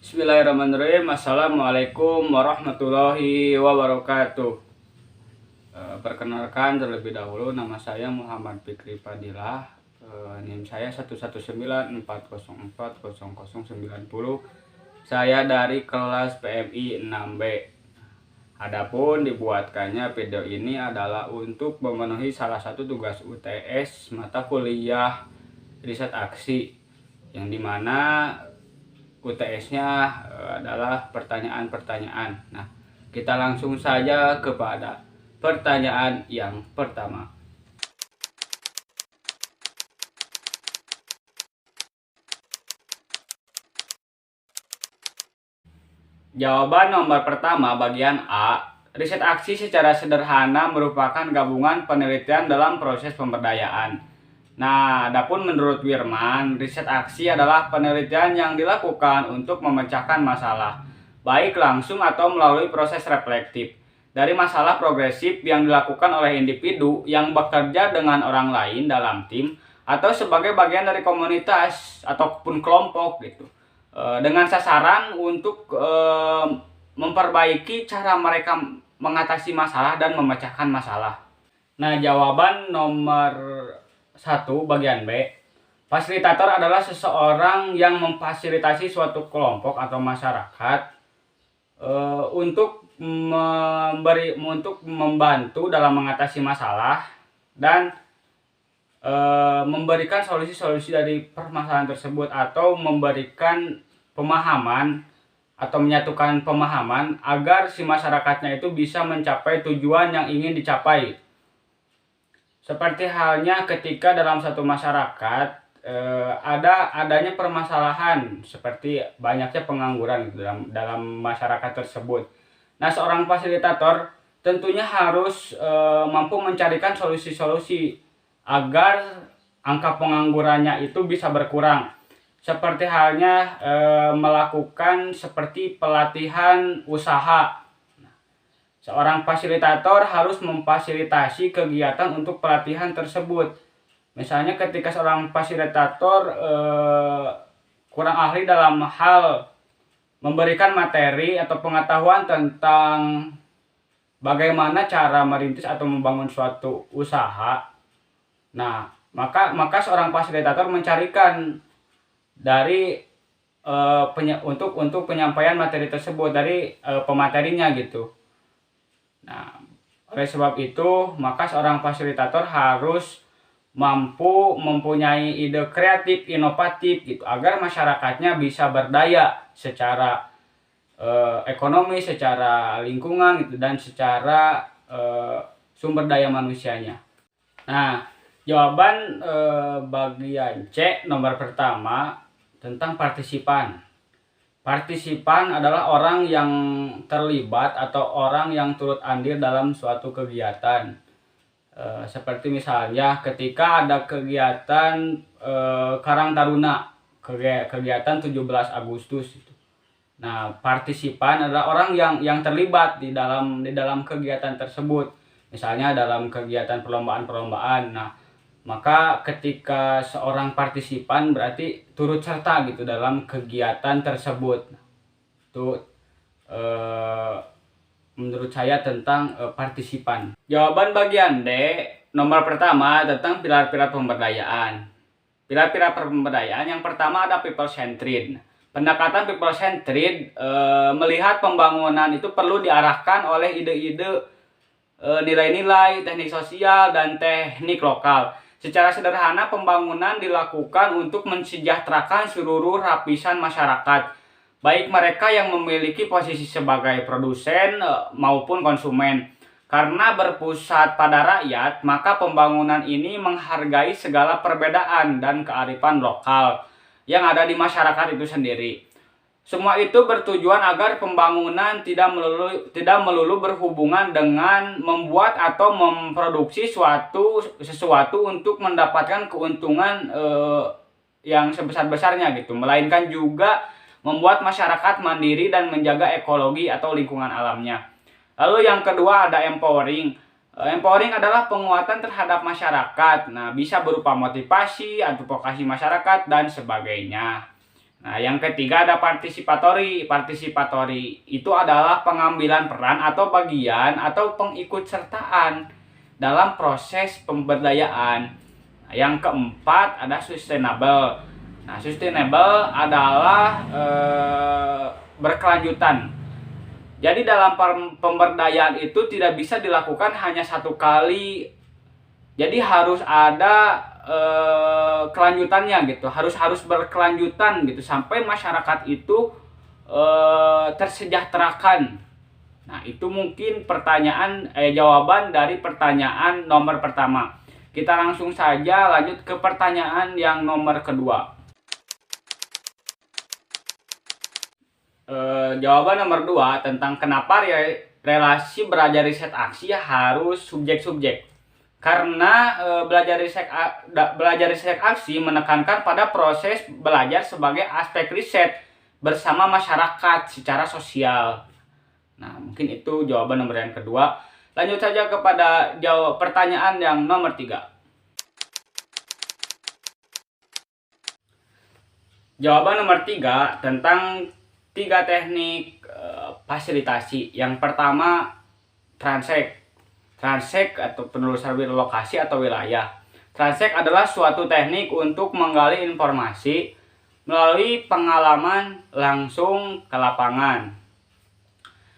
Bismillahirrahmanirrahim. Assalamualaikum warahmatullahi wabarakatuh. Perkenalkan terlebih dahulu, nama saya Muhammad Fikri Fadilah. NIM saya 119404090. Saya dari kelas PMI 6B. Adapun dibuatkannya video ini adalah untuk memenuhi salah satu tugas UTS mata kuliah riset aksi, yang dimana UTS-nya adalah pertanyaan-pertanyaan. Nah, kita langsung saja kepada pertanyaan yang pertama. Jawaban nomor pertama bagian A. Riset aksi secara sederhana merupakan gabungan penelitian dalam proses pemberdayaan. Nah, adapun menurut Wirman, riset aksi adalah penelitian yang dilakukan untuk memecahkan masalah, baik langsung atau melalui proses reflektif, dari masalah progresif yang dilakukan oleh individu yang bekerja dengan orang lain dalam tim atau sebagai bagian dari komunitas ataupun kelompok gitu, dengan sasaran untuk memperbaiki cara mereka mengatasi masalah dan memecahkan masalah. Nah, jawaban nomor 1 bagian B. Fasilitator adalah seseorang yang memfasilitasi suatu kelompok atau masyarakat untuk membantu dalam mengatasi masalah dan memberikan solusi-solusi dari permasalahan tersebut, atau memberikan pemahaman atau menyatukan pemahaman agar si masyarakatnya itu bisa mencapai tujuan yang ingin dicapai. Seperti halnya ketika dalam satu masyarakat adanya permasalahan seperti banyaknya pengangguran dalam masyarakat tersebut. Nah, seorang fasilitator tentunya harus mampu mencarikan solusi-solusi agar angka penganggurannya itu bisa berkurang. Seperti halnya melakukan seperti pelatihan usaha. Seorang fasilitator harus memfasilitasi kegiatan untuk pelatihan tersebut. Misalnya ketika seorang fasilitator kurang ahli dalam hal memberikan materi atau pengetahuan tentang bagaimana cara merintis atau membangun suatu usaha. Nah, maka seorang fasilitator mencarikan dari untuk penyampaian materi tersebut dari pematerinya gitu. Nah, oleh sebab itu, maka seorang fasilitator harus mampu mempunyai ide kreatif, inovatif gitu, agar masyarakatnya bisa berdaya secara ekonomi, secara lingkungan gitu, dan secara sumber daya manusianya. Nah, jawaban bagian C nomor pertama tentang partisipan. Partisipan adalah orang yang terlibat atau orang yang turut andil dalam suatu kegiatan. Seperti misalnya ketika ada kegiatan Karang Taruna, kegiatan 17 Agustus itu. Nah, partisipan adalah orang yang terlibat di dalam kegiatan tersebut. Misalnya dalam kegiatan perlombaan-perlombaan. Nah, maka ketika seorang partisipan berarti turut serta gitu dalam kegiatan tersebut. Itu menurut saya tentang partisipan. Jawaban bagian D nomor pertama tentang pilar-pilar pemberdayaan. Pilar-pilar pemberdayaan yang pertama ada people centered. Pendekatan people centered melihat pembangunan itu perlu diarahkan oleh ide-ide, nilai-nilai, teknik sosial, dan teknik lokal. Secara sederhana, pembangunan dilakukan untuk mensejahterakan seluruh lapisan masyarakat, baik mereka yang memiliki posisi sebagai produsen maupun konsumen. Karena berpusat pada rakyat, maka pembangunan ini menghargai segala perbedaan dan kearifan lokal yang ada di masyarakat itu sendiri. Semua itu bertujuan agar pembangunan tidak melulu berhubungan dengan membuat atau memproduksi sesuatu untuk mendapatkan keuntungan yang sebesar-besarnya gitu, melainkan juga membuat masyarakat mandiri dan menjaga ekologi atau lingkungan alamnya. Lalu yang kedua ada empowering. Empowering adalah penguatan terhadap masyarakat. Nah, bisa berupa motivasi, advokasi masyarakat, dan sebagainya. Nah, yang ketiga ada partisipatory. Partisipatory itu adalah pengambilan peran atau bagian atau pengikutsertaan dalam proses pemberdayaan. Nah, yang keempat ada sustainable. Nah, sustainable adalah berkelanjutan. Jadi dalam pemberdayaan itu tidak bisa dilakukan hanya satu kali. Jadi harus ada kelanjutannya gitu, harus berkelanjutan gitu sampai masyarakat itu tersejahterakan. Nah, itu mungkin jawaban dari pertanyaan nomor pertama. Kita langsung saja lanjut ke pertanyaan yang nomor kedua. Jawaban nomor 2 tentang kenapa relasi belajar riset aksi harus subjek-subjek. Karena belajar riset aksi menekankan pada proses belajar sebagai aspek riset bersama masyarakat secara sosial. Nah, mungkin itu jawaban nomor yang kedua. Lanjut saja kepada pertanyaan yang nomor 3. Jawaban nomor 3 tentang 3 teknik fasilitasi. Yang pertama, transek atau penelusuran lokasi atau wilayah. Transek adalah suatu teknik untuk menggali informasi melalui pengalaman langsung ke lapangan.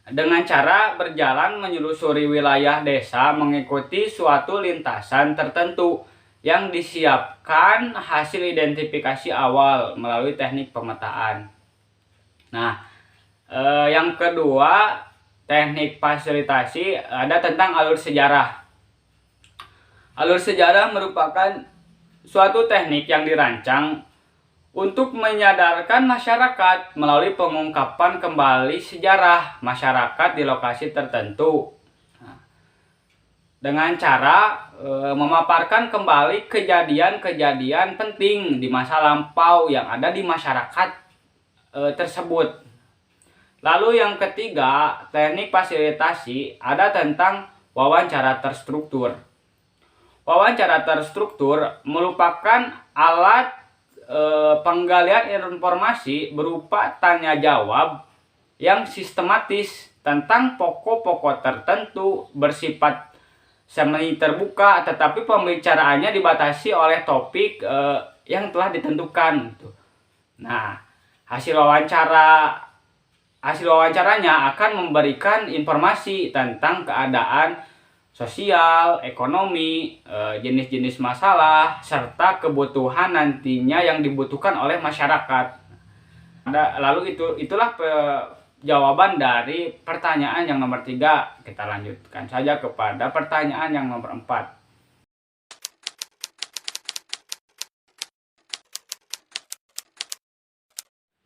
Dengan cara berjalan menyelusuri wilayah desa mengikuti suatu lintasan tertentu yang disiapkan hasil identifikasi awal melalui teknik pemetaan. Nah, yang kedua, teknik fasilitasi ada tentang alur sejarah. Alur sejarah merupakan suatu teknik yang dirancang untuk menyadarkan masyarakat melalui pengungkapan kembali sejarah masyarakat di lokasi tertentu. Dengan cara memaparkan kembali kejadian-kejadian penting di masa lampau yang ada di masyarakat tersebut. Lalu yang ketiga, teknik fasilitasi ada tentang wawancara terstruktur. Wawancara terstruktur merupakan alat penggalian informasi berupa tanya jawab yang sistematis tentang pokok-pokok tertentu bersifat semi terbuka, tetapi pembicaraannya dibatasi oleh topik yang telah ditentukan. Nah, hasil wawancaranya akan memberikan informasi tentang keadaan sosial, ekonomi, jenis-jenis masalah, serta kebutuhan nantinya yang dibutuhkan oleh masyarakat. Lalu itulah jawaban dari pertanyaan yang nomor 3. Kita lanjutkan saja kepada pertanyaan yang nomor 4.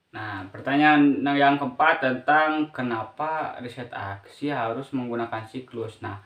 Nah, pertanyaan yang keempat tentang kenapa riset aksi harus menggunakan siklus. Nah,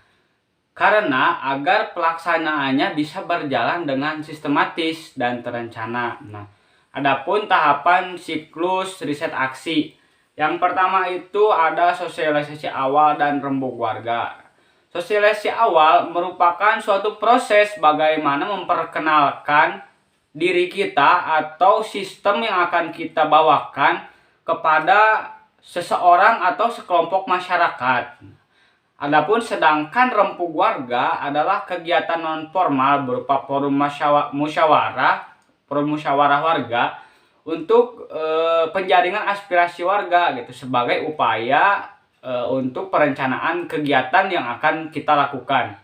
karena agar pelaksanaannya bisa berjalan dengan sistematis dan terencana. Nah, adapun tahapan siklus riset aksi. Yang pertama itu ada sosialisasi awal dan rembuk warga. Sosialisasi awal merupakan suatu proses bagaimana memperkenalkan diri kita atau sistem yang akan kita bawakan kepada seseorang atau sekelompok masyarakat. Adapun sedangkan rempuk warga adalah kegiatan non formal berupa forum musyawarah warga untuk penjaringan aspirasi warga gitu sebagai upaya untuk perencanaan kegiatan yang akan kita lakukan.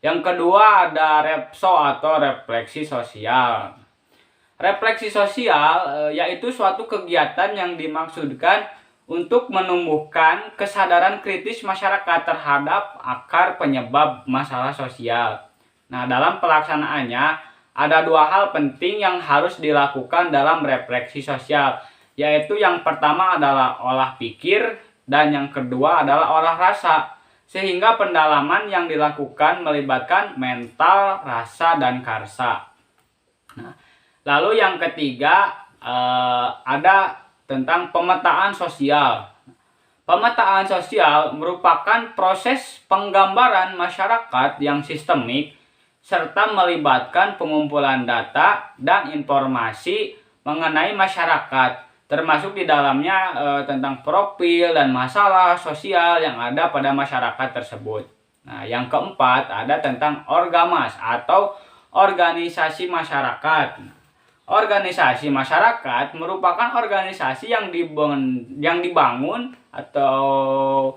Yang kedua ada repso atau refleksi sosial. Refleksi sosial yaitu suatu kegiatan yang dimaksudkan untuk menumbuhkan kesadaran kritis masyarakat terhadap akar penyebab masalah sosial. Nah, dalam pelaksanaannya ada 2 hal penting yang harus dilakukan dalam refleksi sosial, yaitu yang pertama adalah olah pikir dan yang kedua adalah olah rasa. Sehingga pendalaman yang dilakukan melibatkan mental, rasa, dan karsa. Nah, lalu yang ketiga ada tentang pemetaan sosial. Pemetaan sosial merupakan proses penggambaran masyarakat yang sistemik serta melibatkan pengumpulan data dan informasi mengenai masyarakat termasuk di dalamnya tentang profil dan masalah sosial yang ada pada masyarakat tersebut. Nah, yang keempat ada tentang orgamas atau organisasi masyarakat. Organisasi masyarakat merupakan organisasi yang dibangun atau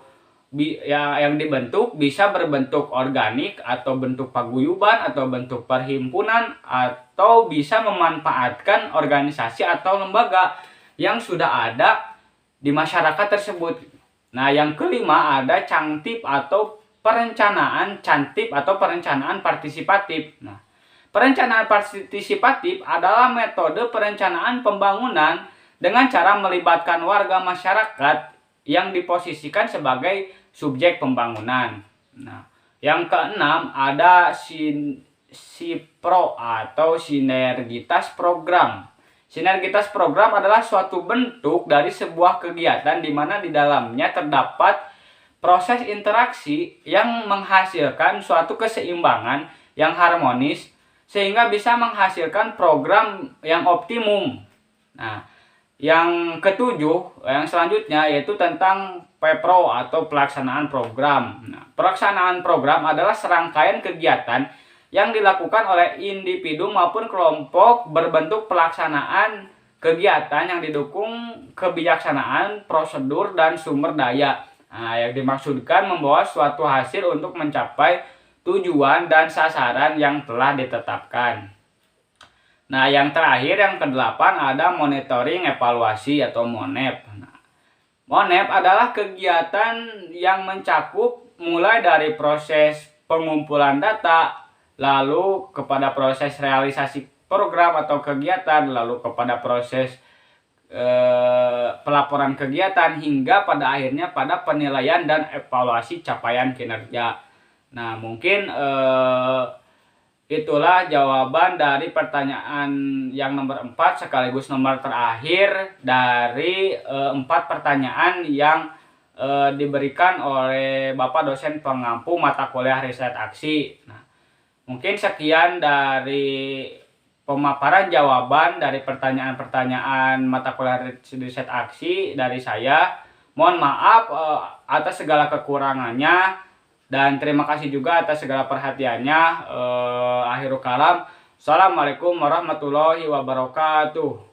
yang dibentuk bisa berbentuk organik atau bentuk paguyuban atau bentuk perhimpunan atau bisa memanfaatkan organisasi atau lembaga yang sudah ada di masyarakat tersebut. Nah, yang kelima ada cangtip atau cantip atau perencanaan partisipatif. Nah, perencanaan partisipatif adalah metode perencanaan pembangunan dengan cara melibatkan warga masyarakat yang diposisikan sebagai subjek pembangunan. Nah, yang keenam ada SIPRO atau sinergitas program. Sinergitas program adalah suatu bentuk dari sebuah kegiatan di mana di dalamnya terdapat proses interaksi yang menghasilkan suatu keseimbangan yang harmonis sehingga bisa menghasilkan program yang optimum. Nah, yang ketujuh, yang selanjutnya yaitu tentang PEPRO atau pelaksanaan program. Nah, pelaksanaan program adalah serangkaian kegiatan yang dilakukan oleh individu maupun kelompok berbentuk pelaksanaan kegiatan yang didukung kebijaksanaan, prosedur, dan sumber daya. Nah, yang dimaksudkan membawa suatu hasil untuk mencapai tujuan dan sasaran yang telah ditetapkan. Nah, yang terakhir, yang kedelapan ada monitoring evaluasi atau MONEP. Nah, MONEP adalah kegiatan yang mencakup mulai dari proses pengumpulan data, lalu kepada proses realisasi program atau kegiatan, lalu kepada proses pelaporan kegiatan, hingga pada akhirnya pada penilaian dan evaluasi capaian kinerja. Nah, mungkin itulah jawaban dari pertanyaan yang nomor 4 sekaligus nomor terakhir dari 4 pertanyaan yang diberikan oleh Bapak dosen pengampu mata kuliah riset aksi. Nah, mungkin sekian dari pemaparan jawaban dari pertanyaan-pertanyaan mata kuliah riset aksi dari saya. Mohon maaf atas segala kekurangannya dan terima kasih juga atas segala perhatiannya. Akhirul kalam. Assalamualaikum warahmatullahi wabarakatuh.